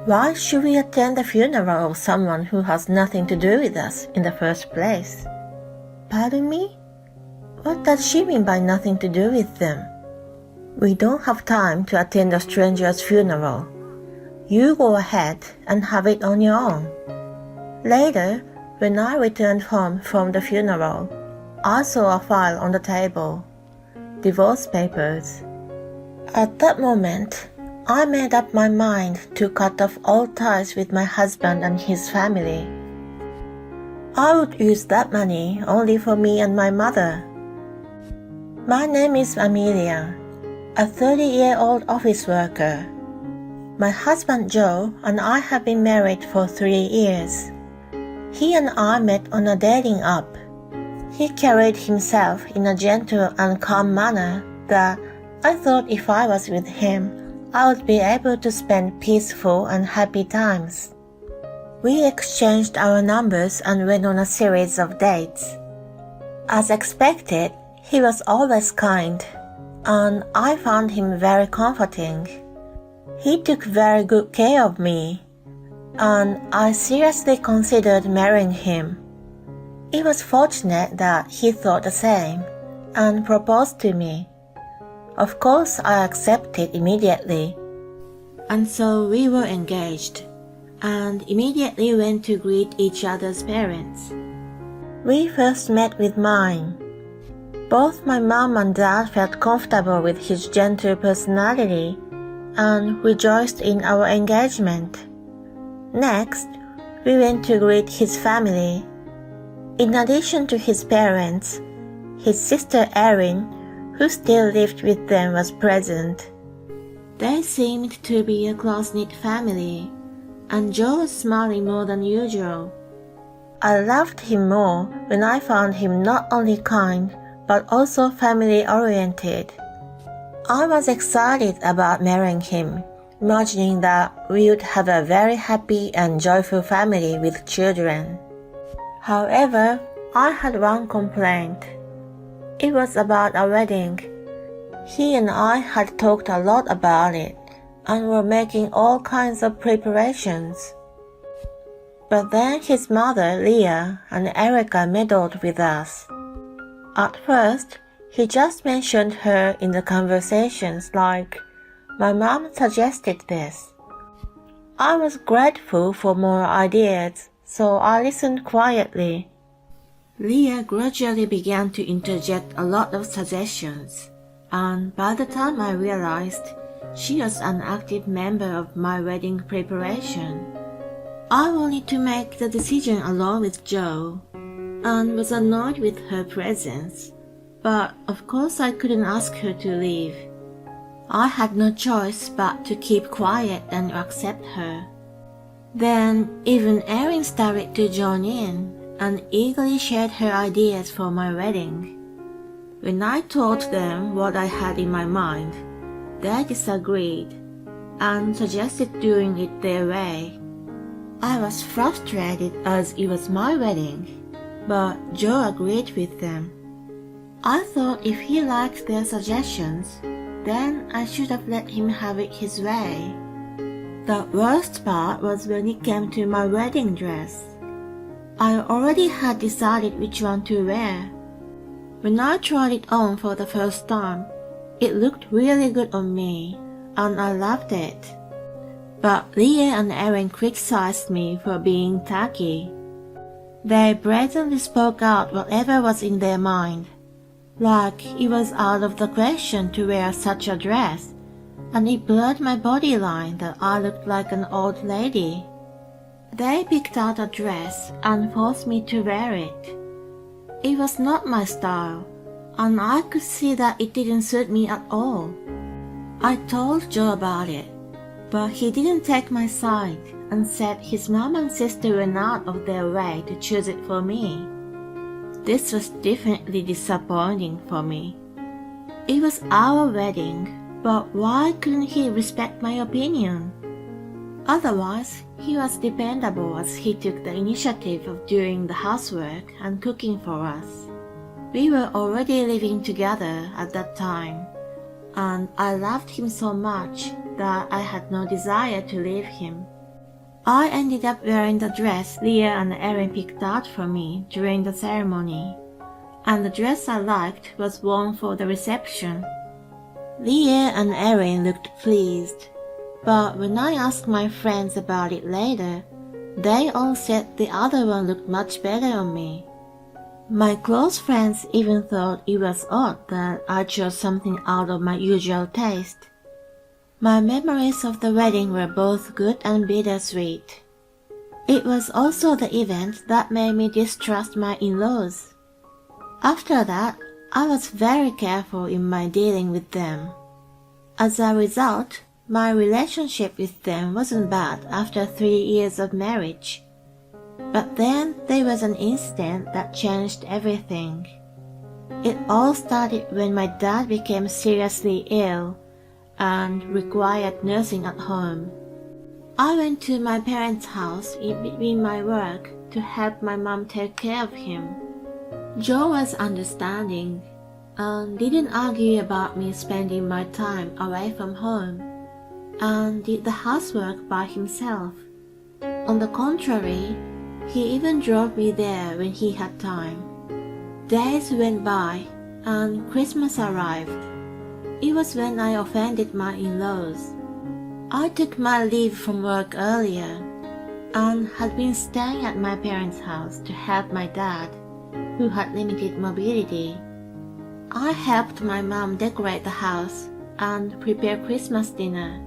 Why should we attend the funeral of someone who has nothing to do with us in the first place? Pardon me? What does she mean by nothing to do with them? We don't have time to attend a stranger's funeral. You go ahead and have it on your own. Later, when I returned home from the funeral, I saw a file on the table. Divorce papers. At that moment, I made up my mind to cut off all ties with my husband and his family. I would use that money only for me and my mother. My name is Amelia, a 30-year-old office worker. My husband Joe and I have been married for 3 years. He and I met on a dating app. He carried himself in a gentle and calm manner that I thought if I was with him, I would be able to spend peaceful and happy times. We exchanged our numbers and went on a series of dates. As expected, he was always kind, and I found him very comforting. He took very good care of me, and I seriously considered marrying him. It was fortunate that he thought the same and proposed to me. Of course, I accepted immediately, and so we were engaged, and immediately went to greet each other's parents. We first met with mine. Both my mom and dad felt comfortable with his gentle personality and rejoiced in our engagement. Next, we went to greet his family. In addition to his parents, his sister Erin, who still lived with them, was present. They seemed to be a close-knit family, and Joe was smiling more than usual. I loved him more when I found him not only kind, but also family-oriented. I was excited about marrying him, imagining that we would have a very happy and joyful family with children. However, I had one complaint. It was about a wedding. He and I had talked a lot about it and were making all kinds of preparations. But then his mother, Leah, and Erica meddled with us. At first, he just mentioned her in the conversations like, "My mom suggested this." I was grateful for more ideas, so I listened quietly. Leah gradually began to interject a lot of suggestions, and by the time I realized, she was an active member of my wedding preparation. I wanted to make the decision along with Joe, and was annoyed with her presence, but of course I couldn't ask her to leave. I had no choice but to keep quiet and accept her. Then even Erin started to join in and eagerly shared her ideas for my wedding. When I told them what I had in my mind, they disagreed and suggested doing it their way. I was frustrated as it was my wedding, but Joe agreed with them. I thought if he liked their suggestions, then I should have let him have it his way. The worst part was when it came to my wedding dress. I already had decided which one to wear. When I tried it on for the first time, it looked really good on me, and I loved it. But Leah and Erin criticized me for being tacky. They brazenly spoke out whatever was in their mind, like it was out of the question to wear such a dress, and it blurred my body line that I looked like an old lady. They picked out a dress and forced me to wear it. It was not my style, and I could see that it didn't suit me at all. I told Joe about it, but he didn't take my side and said his mom and sister went out of their way to choose it for me. This was definitely disappointing for me. It was our wedding, but why couldn't he respect my opinion? Otherwise, he was dependable as he took the initiative of doing the housework and cooking for us. We were already living together at that time, and I loved him so much that I had no desire to leave him. I ended up wearing the dress Leah and Erin picked out for me during the ceremony, and the dress I liked was worn for the reception. Leah and Erin looked pleased, but when I asked my friends about it later, they all said the other one looked much better on me. My close friends even thought it was odd that I chose something out of my usual taste. My memories of the wedding were both good and bittersweet. It was also the event that made me distrust my in-laws. After that, I was very careful in my dealing with them. As a result, my relationship with them wasn't bad after 3 years of marriage. But then there was an incident that changed everything. It all started when my dad became seriously ill and required nursing at home. I went to my parents' house in between my work to help my mom take care of him. Joe was understanding and didn't argue about me spending my time away from home and did the housework by himself. On the contrary, he even drove me there when he had time. Days went by and Christmas arrived. It was when I offended my in-laws. I took my leave from work earlier and had been staying at my parents' house to help my dad, who had limited mobility. I helped my mom decorate the house and prepare Christmas dinner.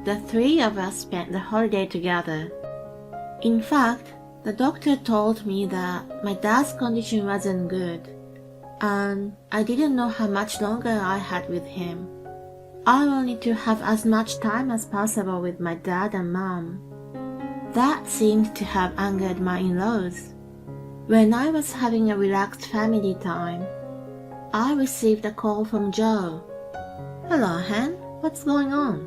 The 3 of us spent the holiday together. In fact, the doctor told me that my dad's condition wasn't good, and I didn't know how much longer I had with him. I wanted to have as much time as possible with my dad and mom. That seemed to have angered my in-laws. When I was having a relaxed family time, I received a call from Joe. "Hello, Han. What's going on?"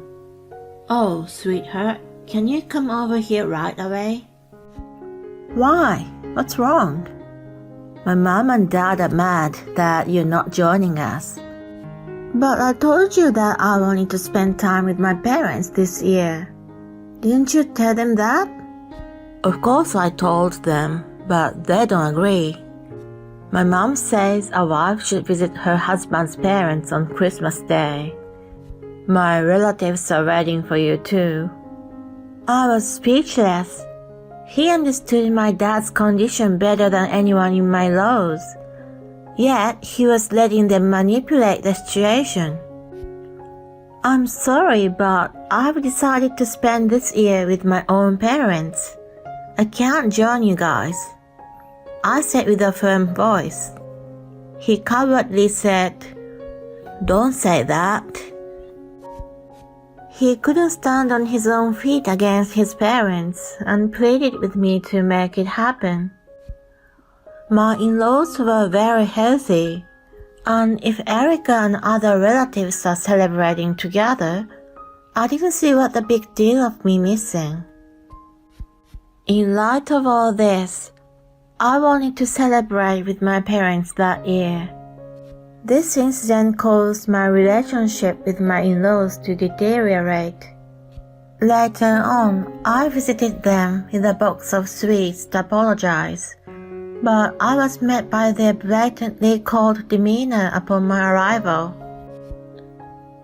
"Oh, sweetheart, can you come over here right away?" "Why? What's wrong?" "My mom and dad are mad that you're not joining us." "But I told you that I wanted to spend time with my parents this year. Didn't you tell them that?" "Of course I told them, but they don't agree. My mom says a wife should visit her husband's parents on Christmas Day. My relatives are waiting for you too." I was speechless. He understood my dad's condition better than anyone in my laws. Yet he was letting them manipulate the situation. "I'm sorry, but I've decided to spend this year with my own parents. I can't join you guys," I said with a firm voice. He cowardly said, "Don't say that." He couldn't stand on his own feet against his parents and pleaded with me to make it happen. My in-laws were very healthy, and if Erica and other relatives are celebrating together, I didn't see what the big deal of me missing. In light of all this, I wanted to celebrate with my parents that year. This incident caused my relationship with my in-laws to deteriorate. Later on, I visited them with a box of sweets to apologize, but I was met by their blatantly cold demeanor upon my arrival.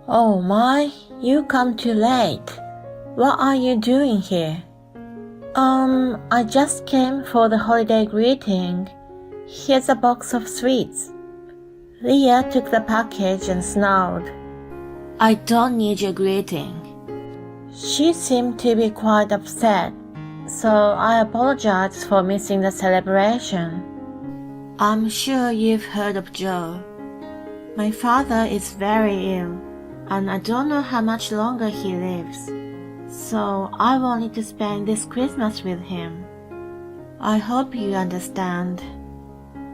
"Oh my, you come too late. What are you doing here?" I just came for the holiday greeting. Here's a box of sweets." Leah took the package and snarled, "I don't need your greeting." She seemed to be quite upset, so I apologized for missing the celebration. "I'm sure you've heard of Joe. My father is very ill, and I don't know how much longer he lives, so I wanted to spend this Christmas with him. I hope you understand."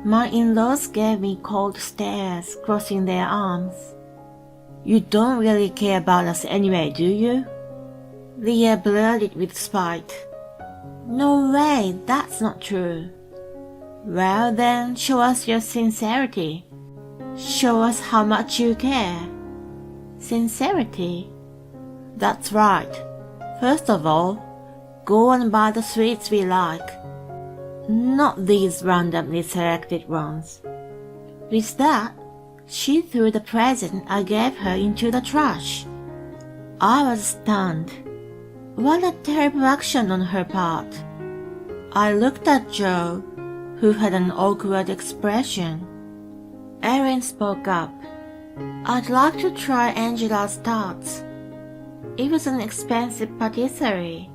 My in-laws gave me cold stares, crossing their arms. "You don't really care about us anyway, do you?" Leah blurted with spite. "No way, that's not true." "Well then, show us your sincerity. Show us how much you care." "Sincerity?" "That's right. First of all, go and buy the sweets we like. Not these randomly selected ones." With that, she threw the present I gave her into the trash. I was stunned. What a terrible action on her part. I looked at Joe, who had an awkward expression. Erin spoke up. "I'd like to try Angela's tarts." It was an expensive patisserie.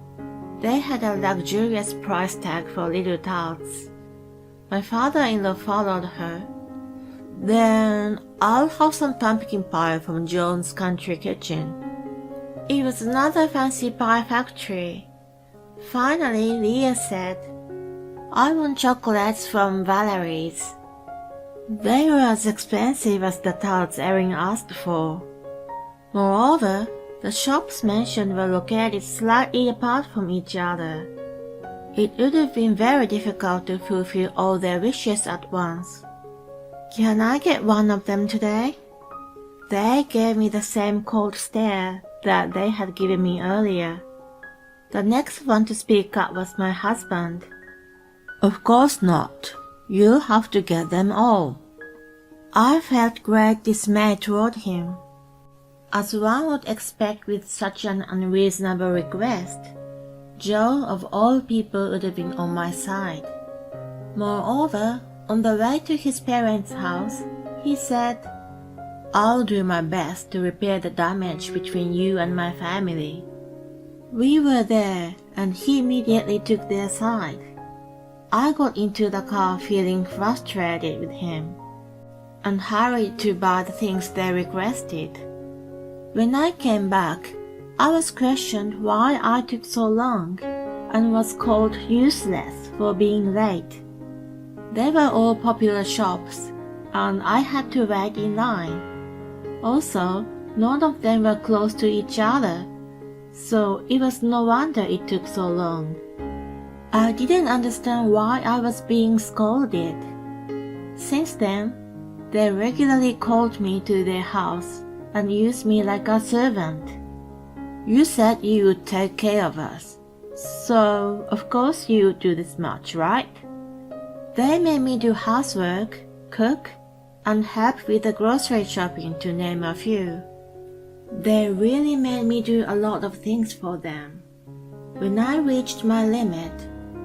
They had a luxurious price tag for little tarts. My father-in-law followed her. "Then I'll have some pumpkin pie from Joan's Country Kitchen." It was another fancy pie factory. Finally, Leah said, "I want chocolates from Valerie's." They were as expensive as the tarts Erin asked for. Moreover, the shops mentioned were located slightly apart from each other. It would have been very difficult to fulfill all their wishes at once. "Can I get one of them today?" They gave me the same cold stare that they had given me earlier. The next one to speak up was my husband. "Of course not. You'll have to get them all." I felt great dismay toward him. As one would expect with such an unreasonable request, Joe of all people would have been on my side. Moreover, on the way to his parents' house, he said, "I'll do my best to repair the damage between you and my family." We were there, and he immediately took their side. I got into the car feeling frustrated with him, and hurried to buy the things they requested. When I came back, I was questioned why I took so long, and was called useless for being late. They were all popular shops, and I had to wait in line. Also, none of them were close to each other, so it was no wonder it took so long. I didn't understand why I was being scolded. Since then, they regularly called me to their house and used me like a servant. "You said you would take care of us, so of course you would do this much, right?" They made me do housework, cook, and help with the grocery shopping, to name a few. They really made me do a lot of things for them. When I reached my limit,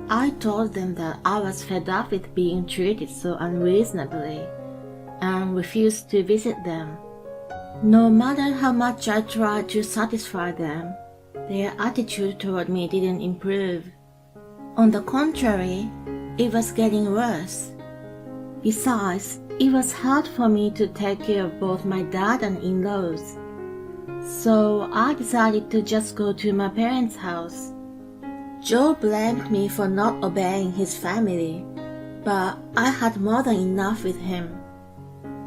I told them that I was fed up with being treated so unreasonably, and refused to visit them. No matter how much I tried to satisfy them, their attitude toward me didn't improve. On the contrary, it was getting worse. Besides, it was hard for me to take care of both my dad and in-laws. So I decided to just go to my parents' house. Joe blamed me for not obeying his family, but I had more than enough with him.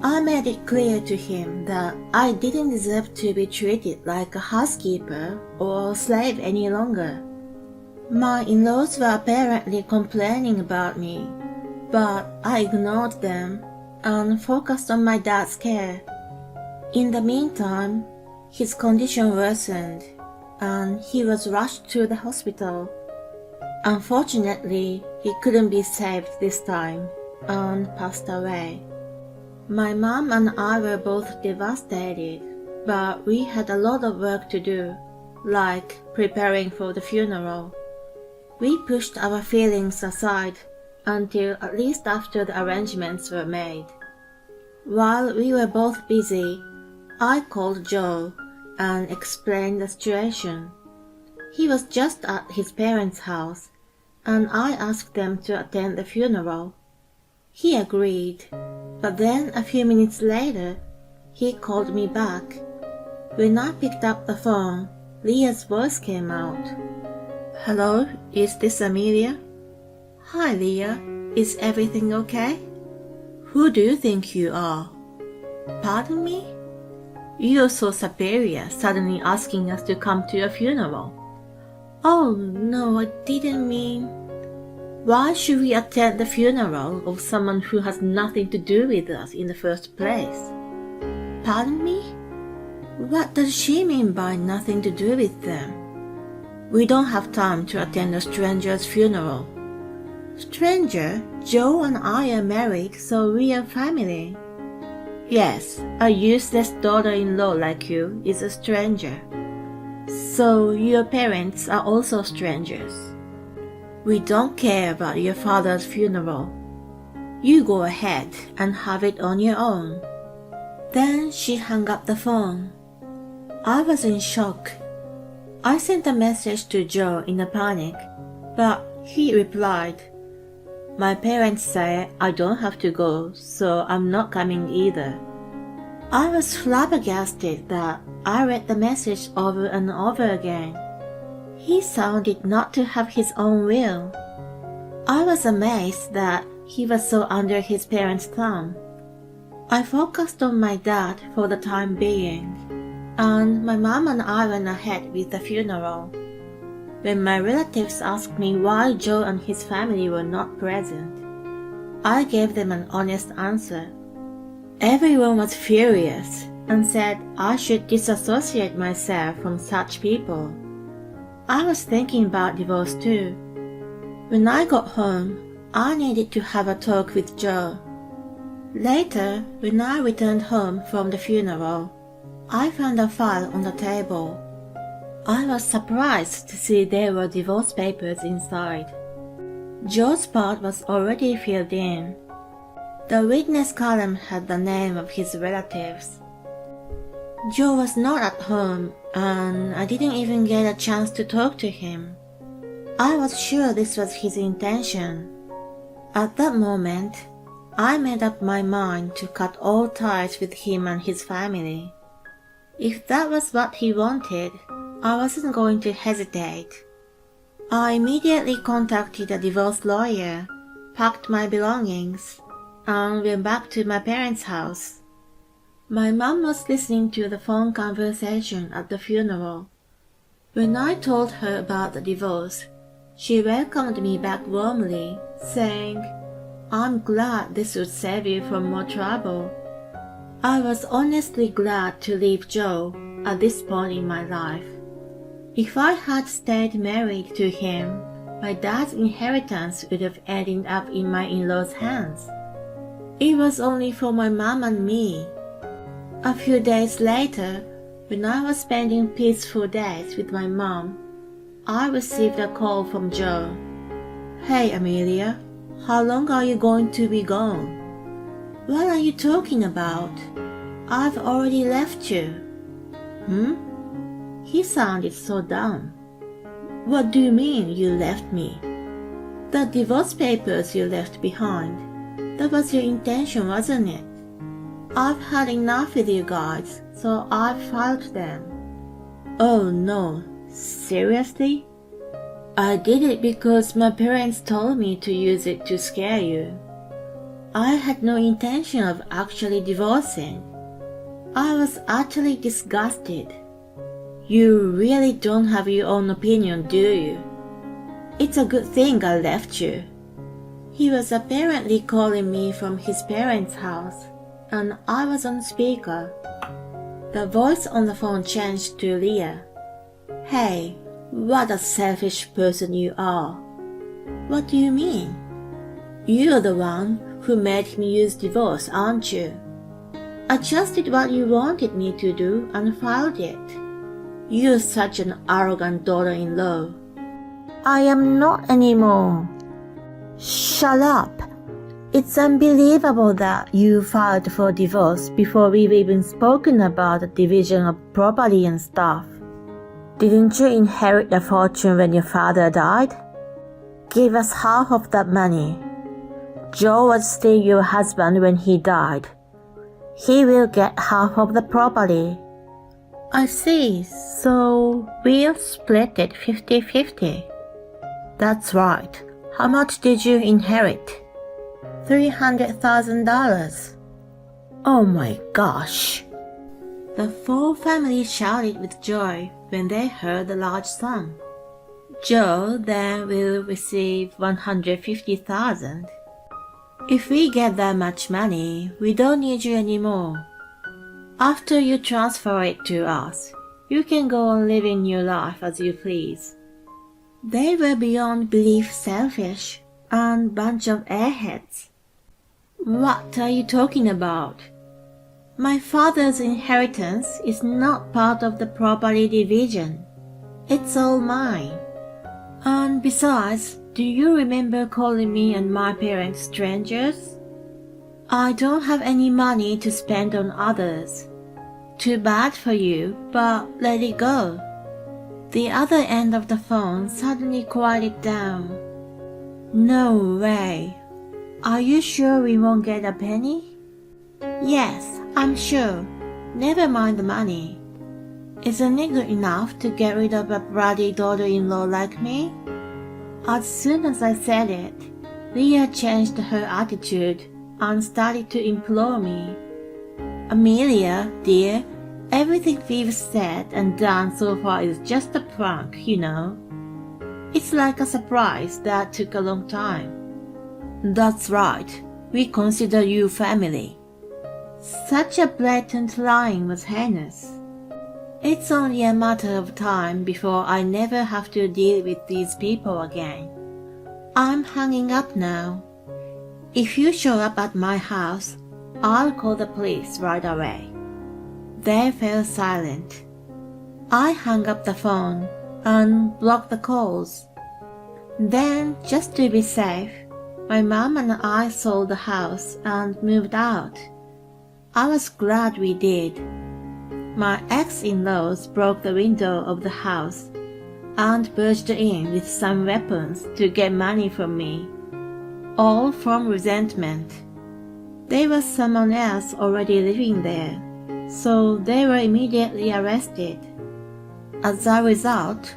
I made it clear to him that I didn't deserve to be treated like a housekeeper or a slave any longer. My in-laws were apparently complaining about me, but I ignored them and focused on my dad's care. In the meantime, his condition worsened, and he was rushed to the hospital. Unfortunately, he couldn't be saved this time and passed away. My mom and I were both devastated, but we had a lot of work to do, like preparing for the funeral. We pushed our feelings aside until at least after the arrangements were made. While we were both busy, I called Joe and explained the situation. He was just at his parents' house, and I asked them to attend the funeral. He agreed, but then a few minutes later, he called me back. When I picked up the phone, Leah's voice came out. "Hello, is this Amelia?" "Hi, Leah. Is everything okay?" "Who do you think you are?" "Pardon me?" "You're so superior, suddenly asking us to come to your funeral." "Oh, no, I didn't mean..." "Why should we attend the funeral of someone who has nothing to do with us in the first place?" "Pardon me? What does she mean by nothing to do with them?" We don't have time to attend a stranger's funeral. Stranger? Joe and I are married, so we are family. Yes, a useless daughter-in-law like you is a stranger. So your parents are also strangers. We don't care about your father's funeral. You go ahead and have it on your own. Then she hung up the phone. I was in shock. I sent a message to Joe in a panic, but he replied, "My parents say I don't have to go, so I'm not coming either." I was flabbergasted that I read the message over and over again. He sounded not to have his own will. I was amazed that he was so under his parents' thumb. I focused on my dad for the time being, and my mom and I went ahead with the funeral. When my relatives asked me why Joe and his family were not present, I gave them an honest answer. Everyone was furious and said I should disassociate myself from such people. I was thinking about divorce too. When I got home, I needed to have a talk with Joe. Later, when I returned home from the funeral, I found a file on the table. I was surprised to see there were divorce papers inside. Joe's part was already filled in. The witness column had the name of his relatives. Joe was not at home, and I didn't even get a chance to talk to him. I was sure this was his intention. At that moment, I made up my mind to cut all ties with him and his family. If that was what he wanted, I wasn't going to hesitate. I immediately contacted a divorce lawyer, packed my belongings, and went back to my parents' house. My mom was listening to the phone conversation at the funeral. When I told her about the divorce, she welcomed me back warmly, saying, "I'm glad this would save you from more trouble." I was honestly glad to leave Joe at this point in my life. If I had stayed married to him, my dad's inheritance would have ended up in my in-laws' hands. It was only for my mom and me. A few days later, when I was spending peaceful days with my mom, I received a call from Joe. "Hey Amelia, how long are you going to be gone?" "What are you talking about? I've already left you." He sounded so dumb. "What do you mean you left me?" "The divorce papers you left behind. That was your intention, wasn't it? I've had enough with you guys, so I've filed them." "Oh no, seriously?" "I did it because my parents told me to use it to scare you. I had no intention of actually divorcing." I was utterly disgusted. "You really don't have your own opinion, do you? It's a good thing I left you." He was apparently calling me from his parents' house, and I was on speaker. The voice on the phone changed to Leah. "Hey, what a selfish person you are." "What do you mean?" "You're the one who made me use divorce, aren't you? I just did what you wanted me to do and filed it. You're such an arrogant daughter-in-law." "I am not anymore." "Shut up. It's unbelievable that you filed for divorce before we've even spoken about the division of property and stuff. Didn't you inherit a fortune when your father died? Give us half of that money. Joe was still your husband when he died. He will get half of the property." "I see, so we'll split it 50-50. "That's right. How much did you inherit?" $300,000. "Oh my gosh." The full family shouted with joy when they heard the large sum. Joe then will receive $150,000. "If we get that much money, we don't need you anymore. After you transfer it to us, you can go on living your life as you please. They were beyond belief selfish and bunch of airheads. What are you talking about? My father's inheritance is not part of the property division. It's all mine. And besides, do you remember calling me and my parents strangers? I don't have any money to spend on others. Too bad for you, but let it go. The other end of the phone suddenly quieted down. No way. Are you sure we won't get a penny? Yes, I'm sure. Never mind the money. Isn't it good enough to get rid of a bratty daughter-in-law like me? As soon as I said it, Leah changed her attitude and started to implore me. Amelia, dear, everything we've said and done so far is just a prank, you know. It's like a surprise that took a long time. That's right. We consider you family. Such a blatant lying was heinous. It's only a matter of time before I never have to deal with these people again. I'm hanging up now. If you show up at my house, I'll call the police right away. They fell silent. I hung up the phone and blocked the calls. Then, just to be safe, my mom and I sold the house and moved out. I was glad we did. My ex-in-laws broke the window of the house and burst in with some weapons to get money from me, all from resentment. There was someone else already living there, so they were immediately arrested. As a result,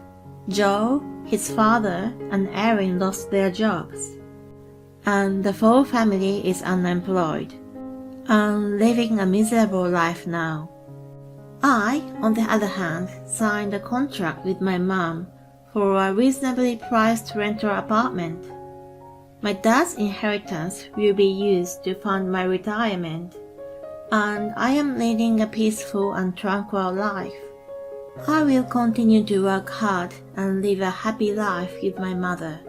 Joe, his father, and Erin lost their jobs, and the whole family is unemployed and living a miserable life now. I, on the other hand, signed a contract with my mom for a reasonably priced rental apartment. My dad's inheritance will be used to fund my retirement, and I am leading a peaceful and tranquil life. I will continue to work hard and live a happy life with my mother.